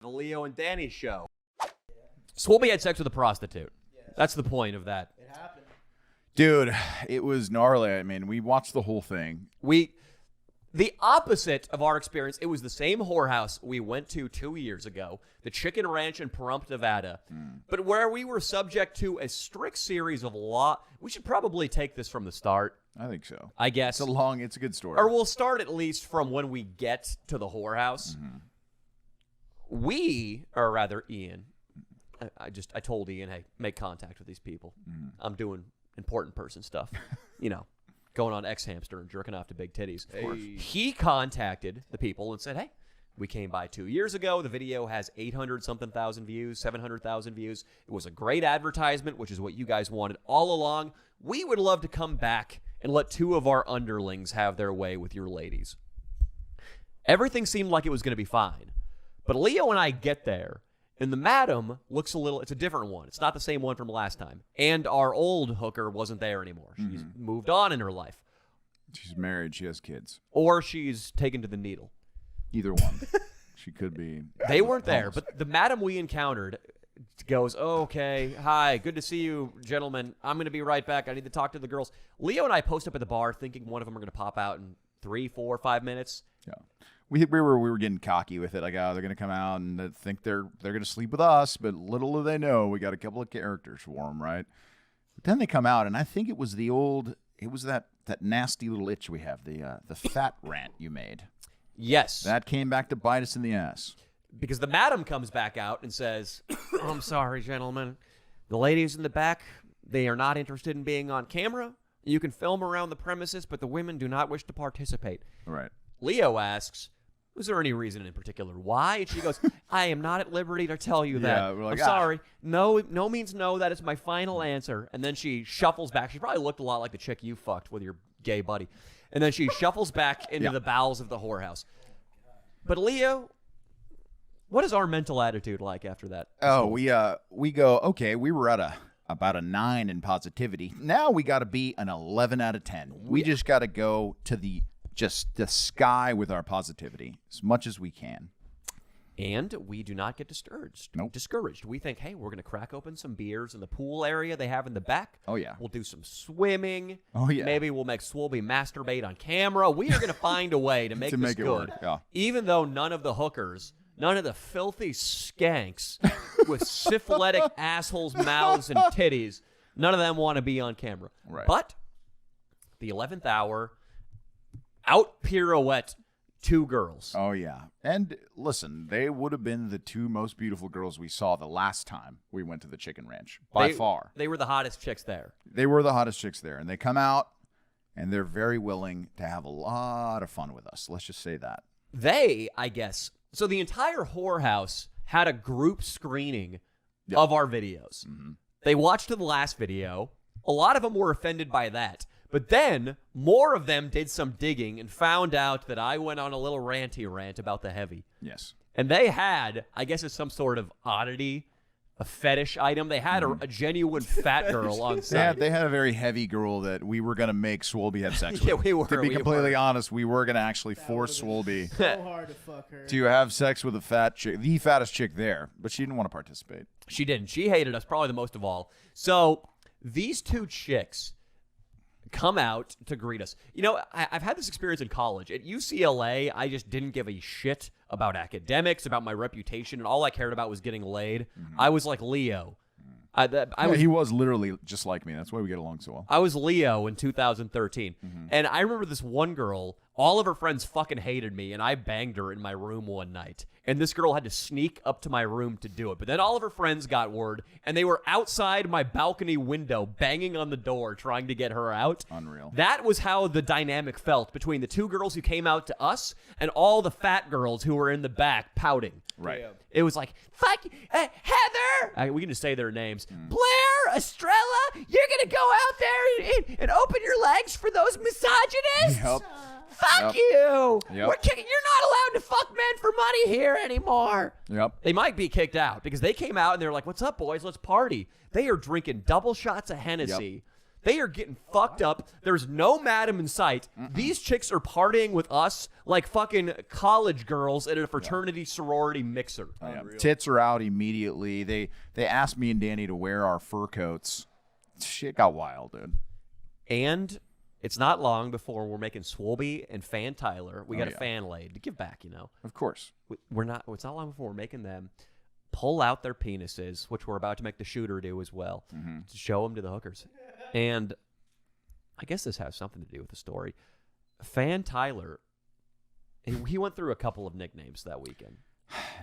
The Leo and Danny show. Swolby had sex with a prostitute. That's the point of that. It happened. Dude, it was gnarly. I mean, we watched the whole thing. The opposite of our experience, it was the same whorehouse we went to 2 years ago, the Chicken Ranch in Pahrump, Nevada, but where we were subject to a strict series of law. We should probably take this from the start. I think so. I guess. It's a good story. Or we'll start at least from when we get to the whorehouse. Or rather Ian, I told Ian, hey, make contact with these people. I'm doing important person stuff, going on X-Hamster and jerking off to big titties. Of course. He contacted the people and said, hey, we came by 2 years ago. The video has 800-something thousand views, 700,000 views. It was a great advertisement, which is what you guys wanted all along. We would love to come back and let two of our underlings have their way with your ladies. Everything seemed like it was going to be fine. But Leo and I get there, and the madam looks it's a different one. It's not the same one from last time. And our old hooker wasn't there anymore. She's moved on in her life. She's married. She has kids. Or she's taken to the needle. Either one. She could be. They weren't there, but the madam we encountered goes, oh, okay, hi, good to see you, gentlemen. I'm going to be right back. I need to talk to the girls. Leo and I post up at the bar thinking one of them are going to pop out in 3, 4, 5 minutes. Yeah. We were getting cocky with it, like, oh, they're going to come out and they think they're going to sleep with us, but little do they know we got a couple of characters for them, right? But then they come out, and I think it was that nasty little itch we have, the fat rant you made. Yes. That came back to bite us in the ass. Because the madam comes back out and says, I'm sorry, gentlemen. The ladies in the back, they are not interested in being on camera. You can film around the premises, but the women do not wish to participate. Right. Leo asks, was there any reason in particular why? And she goes, I am not at liberty to tell you that. Yeah, we're like, I'm sorry. No means no. That is my final answer. And then she shuffles back. She probably looked a lot like the chick you fucked with your gay buddy. And then she shuffles back into the bowels of the whorehouse. But Leo, what is our mental attitude like after that? Oh, we go, okay, we were at about a 9 in positivity. Now we got to be an 11 out of 10. We just got to go to the sky with our positivity as much as we can. And we do not get discouraged. We think, hey, we're going to crack open some beers in the pool area they have in the back. Oh, yeah. We'll do some swimming. Oh, yeah. Maybe we'll make Swolby masturbate on camera. We are going to find a way to make this it good. work. Yeah. Even though none of the hookers, none of the filthy skanks with syphilitic assholes, mouths, and titties, none of them want to be on camera. Right. But the 11th hour, out pirouette 2 girls. Oh, yeah. And listen, they would have been the 2 most beautiful girls we saw the last time we went to the Chicken Ranch, by far. They were the hottest chicks there. They were the hottest chicks there. And they come out, and they're very willing to have a lot of fun with us. Let's just say that. I guess, so the entire whorehouse had a group screening of our videos. They watched the last video. A lot of them were offended by that. But then, more of them did some digging and found out that I went on a little ranty rant about the heavy. Yes. And they had, I guess it's some sort of oddity, a fetish item. They had a genuine fat girl on set. They had a very heavy girl that we were going to make Swolby have sex with. Yeah, we were. To be completely honest, we were going to actually force Swolby So hard to fuck her. to have sex with a fat chick, the fattest chick there, but she didn't want to participate. She didn't. She hated us probably the most of all. So these 2 chicks come out to greet us. I've had this experience in college. At UCLA, I just didn't give a shit about academics, about my reputation, and all I cared about was getting laid. I was like Leo. He was literally just like me. That's why we get along so well. I was Leo in 2013. And I remember this one girl, all of her friends fucking hated me, and I banged her in my room one night. And this girl had to sneak up to my room to do it. But then all of her friends got word, and they were outside my balcony window banging on the door trying to get her out. Unreal. That was how the dynamic felt between the 2 girls who came out to us and all the fat girls who were in the back pouting. Right. Yeah. It was like, fuck, Heather! We can just say their names. Blair, Estrella, you're going to go out there and open your legs for those misogynists? Yep. Fuck you! Yep. You're not allowed to fuck men for money here anymore. Yep. They might be kicked out because they came out and they're like, what's up, boys? Let's party. They are drinking double shots of Hennessy. They are getting fucked up. There's no madam in sight. These chicks are partying with us like fucking college girls at a fraternity sorority mixer. Yeah. Tits are out immediately. They asked me and Danny to wear our fur coats. Shit got wild, dude. And it's not long before we're making Swolby and Fan Tyler. We got a fan laid to give back, you know. Of course. We're not. It's not long before we're making them pull out their penises, which we're about to make the shooter do as well, to show them to the hookers. And I guess this has something to do with the story. Fan Tyler, he went through a couple of nicknames that weekend.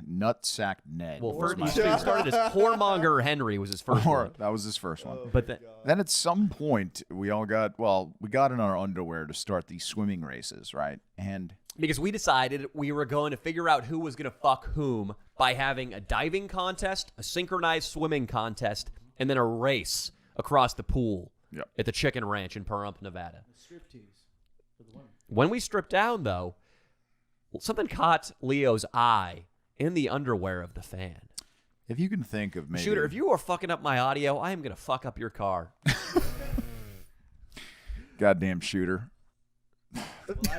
Nutsack Ned. Well, first he started as Whoremonger Henry was his first one. That was his first one. But then at some point, we got in our underwear to start these swimming races, right? And because we decided we were going to figure out who was going to fuck whom by having a diving contest, a synchronized swimming contest, and then a race across the pool at the Chicken Ranch in Pahrump, Nevada. When we stripped down, though, something caught Leo's eye in the underwear of the fan. If you can think of maybe... Shooter, if you are fucking up my audio, I am going to fuck up your car. Goddamn Shooter.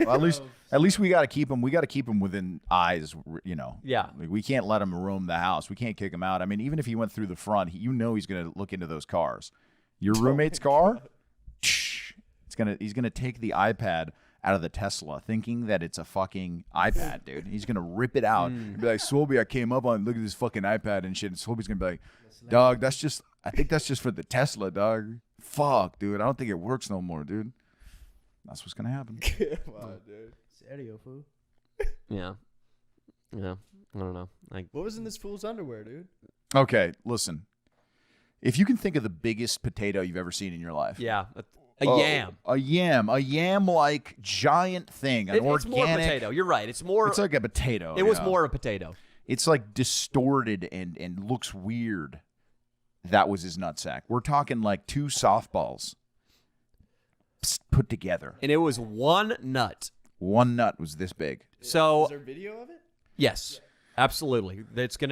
Well, at least we got to keep him. We got to keep him within eyes, you know. Yeah. Like, we can't let him roam the house. We can't kick him out. I mean, even if he went through the front, he's going to look into those cars. Your roommate's car, he's gonna take the iPad out of the Tesla, thinking that it's a fucking iPad, dude. He's gonna rip it out and be like, "Swolby, I came up on look at this fucking iPad and shit." And Swolby's gonna be like, "Dog, I think that's just for the Tesla, dog. Fuck, dude. I don't think it works no more, dude." That's what's gonna happen. Wow, dude. Serio, fool. Yeah. I don't know. What was in this fool's underwear, dude? Okay, listen. If you can think of the biggest potato you've ever seen in your life. Yeah. A yam. A yam-like giant thing. An organic. It's more potato. You're right. It's like a potato. It was more a potato. It's like distorted and looks weird. That was his nutsack. We're talking like 2 softballs put together. And it was one nut. One nut was this big. So is there video of it? Yes. Absolutely. You're going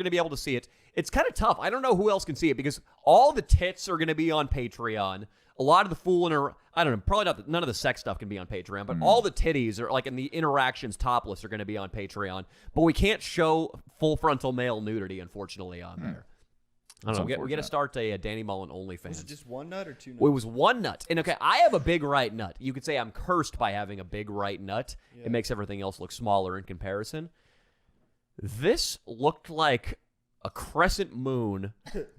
to be able to see it. It's kind of tough. I don't know who else can see it because all the tits are going to be on Patreon. A lot of the fooling I don't know, probably none of the sex stuff can be on Patreon, but all the titties are like in the interactions topless are going to be on Patreon. But we can't show full frontal male nudity, unfortunately, on there. I don't know. We got to start a Danny Mullen OnlyFans. Was it just one nut or 2 nuts? Well, it was one nut. And okay, I have a big right nut. You could say I'm cursed by having a big right nut. Yeah. It makes everything else look smaller in comparison. This looked like a crescent moon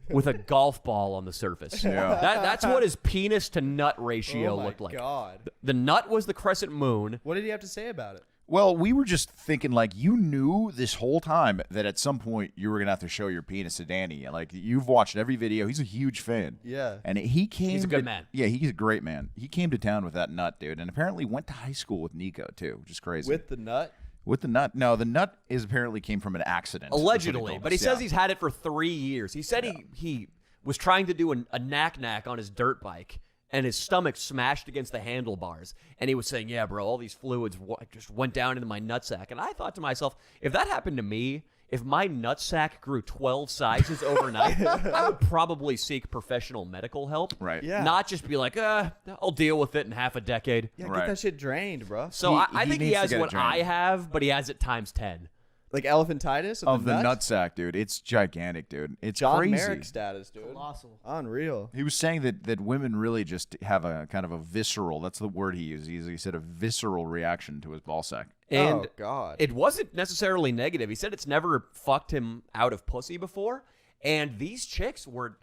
with a golf ball on the surface. Yeah. That's what his penis to nut ratio looked like. Oh, my God. The nut was the crescent moon. What did he have to say about it? Well, we were just thinking, like, you knew this whole time that at some point you were going to have to show your penis to Danny. Like, you've watched every video. He's a huge fan. Yeah. And he came... He's a good man. Yeah, he's a great man. He came to town with that nut, dude, and apparently went to high school with Nico, too, which is crazy. With the nut? With the nut? No, the nut apparently came from an accident. Allegedly, but he says he's had it for 3 years. He said he was trying to do a knack on his dirt bike, and his stomach smashed against the handlebars. And he was saying, yeah, bro, all these fluids just went down into my nutsack. And I thought to myself, if that happened to me, if my nutsack grew 12 sizes overnight, I would probably seek professional medical help. Right. Yeah. Not just be like, I'll deal with it in half a decade. Yeah, Right. get that shit drained, bro. So I think he needs to has get it what drained. I have, but he has it times 10. Like elephantitis Of the nut? nutsack, dude. It's gigantic, dude. It's John crazy. Merrick status, dude. Colossal. Unreal. He was saying that women really just have a kind of a visceral, that's the word he used. He said a visceral reaction to his ballsack. And oh, God. it wasn't necessarily negative. He said it's never fucked him out of pussy before. And these chicks were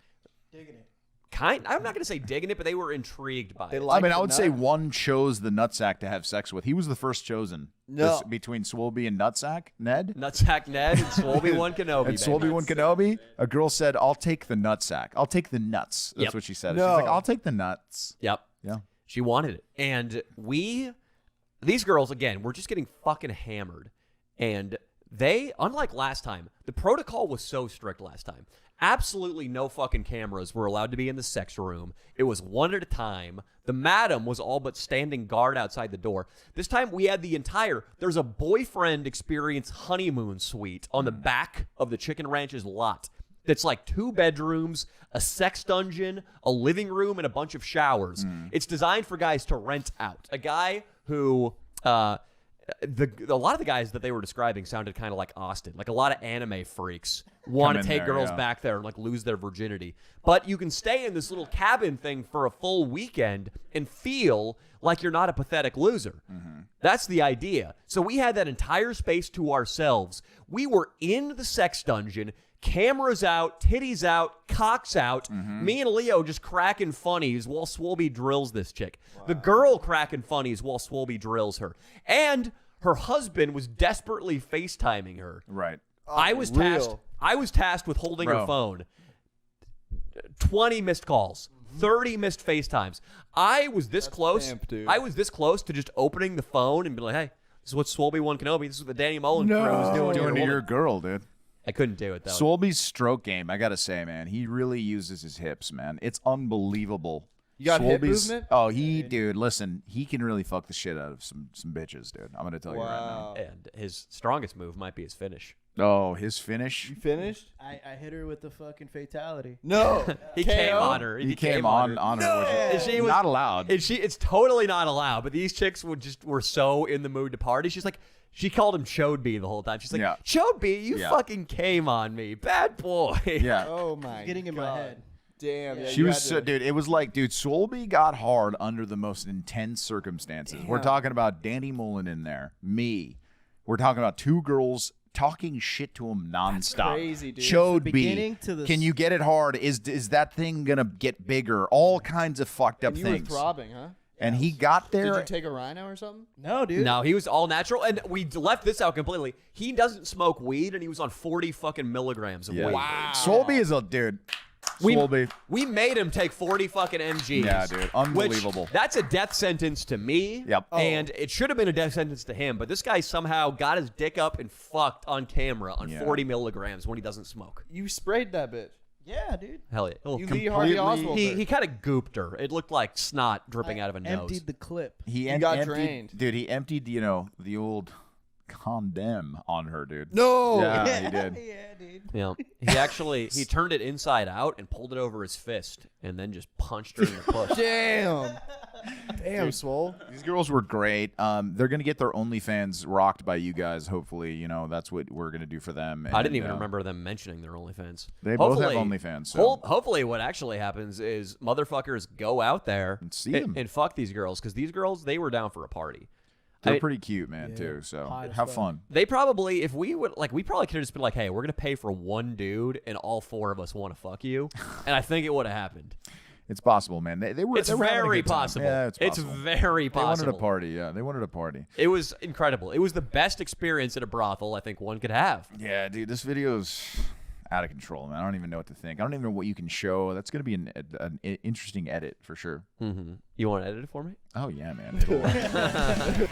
Digging it. I'm not going to say digging it, but they were intrigued by it. I mean, I would say one chose the nutsack to have sex with. He was the first chosen. No. Between Swolby and Nutsack, Ned. Nutsack Ned and Swolby One Kenobi. And Swolby One Kenobi, a girl said, I'll take the nutsack. I'll take the nuts. That's Yep. what she said. No. She's like, I'll take the nuts. Yep. Yeah. She wanted it. And these girls, again, were just getting fucking hammered. And they, unlike last time, the protocol was so strict last time. Absolutely no fucking cameras were allowed to be in the sex room. It was one at a time. The madam was all but standing guard outside the door. This time we had there's a boyfriend experience honeymoon suite on the back of the Chicken Ranch's lot. that's like 2 bedrooms, a sex dungeon, a living room, and a bunch of showers. It's designed for guys to rent out. A guy who a lot of the guys that they were describing sounded kind of like Austin. Like a lot of anime freaks want to in take there, girls yeah. back there and like lose their virginity. But you can stay in this little cabin thing for a full weekend and feel like you're not a pathetic loser. That's the idea. So we had that entire space to ourselves. We were in the sex dungeon, cameras out, titties out, cocks out. Me and Leo just cracking funnies while Swolby drills this chick. The girl cracking funnies while Swolby drills her. And her husband was desperately FaceTiming her. Right. I was tasked with holding her phone. 20 missed calls. 30 missed FaceTimes. I was this close. pimp, dude. I was this close to just opening the phone and be like, hey, this is what Swolby One Kenobi. This is what the Danny Mullen crew was doing to your to woman. your girl, dude. I couldn't do it, though. Swolby's stroke game, I gotta say, man, he really uses his hips, man. It's unbelievable. You got hip Swolby's- movement? Oh, dude, listen, he can really fuck the shit out of some bitches, dude. I'm gonna tell you right Wow. And his strongest move might be his finish. now. Oh, his finish. You finished? I hit her with the fucking fatality. No. He KO? came on her. He came on her. And she was Not allowed. And it's totally not allowed. But these chicks were so in the mood to party. She's like, she called him Chodeby the whole time. She's like, Yeah. Chodeby, you Yeah. fucking came on me, bad boy. Yeah. Oh my Getting in my God. head. Damn. Yeah, She you was had so, to- dude. It was like, dude, Swolby got hard under the most intense circumstances. We're talking about Danny Mullen in there, me. We're talking about 2 girls talking shit to him nonstop. crazy, dude. Chode The B. beginning to the Can you get it hard? Is that thing gonna get bigger? All kinds of fucked up And you were things. throbbing, huh? And he got there. Did you take a rhino or something? No, dude. No, he was all natural. And we left this out completely. He doesn't smoke weed, and he was on 40 fucking milligrams of weed. Wow. Swolby is a dude. Swolby. We made him take 40 fucking MGs. Yeah, dude. Unbelievable. Which, that's a death sentence to me. Yep. And it should have been a death sentence to him. But this guy somehow got his dick up and fucked on camera on 40 milligrams when he doesn't smoke. You sprayed that bitch. Yeah, dude. Hell yeah. You Lee Harvey Oswald. He kind of gooped her. It looked like snot dripping out of a nose. Emptied the clip. He got emptied, drained. Dude, he emptied, the old condom on her, dude. No. Yeah, he did. Yeah, dude. Yeah. He actually he turned it inside out and pulled it over his fist and then just punched her in the push. Damn. Damn, Swole. These girls were great. They're gonna get their OnlyFans rocked by you guys. Hopefully, that's what we're gonna do for them. I didn't And, even remember them mentioning their OnlyFans. They both have OnlyFans. So. Hopefully, what actually happens is motherfuckers go out there And see 'em. and fuck these girls because these girls they were down for a party. They're I mean, pretty cute, man, too. So hot as have fuck. fun. They probably, if we would, we probably could have just been like, hey, we're going to pay for one dude and all 4 of us want to fuck you. And I think it would have happened. It's possible, man. They were. It's they were having a very good time. possible. Yeah, it's possible. very They possible. wanted a party. Yeah, they wanted a party. It was incredible. It was the best experience at a brothel I think one could have. Yeah, dude, this video's out of control, man. I don't even know what to think. I don't even know what you can show. That's gonna be an interesting edit for sure. Mm-hmm. You want to edit it for me? Oh yeah, man.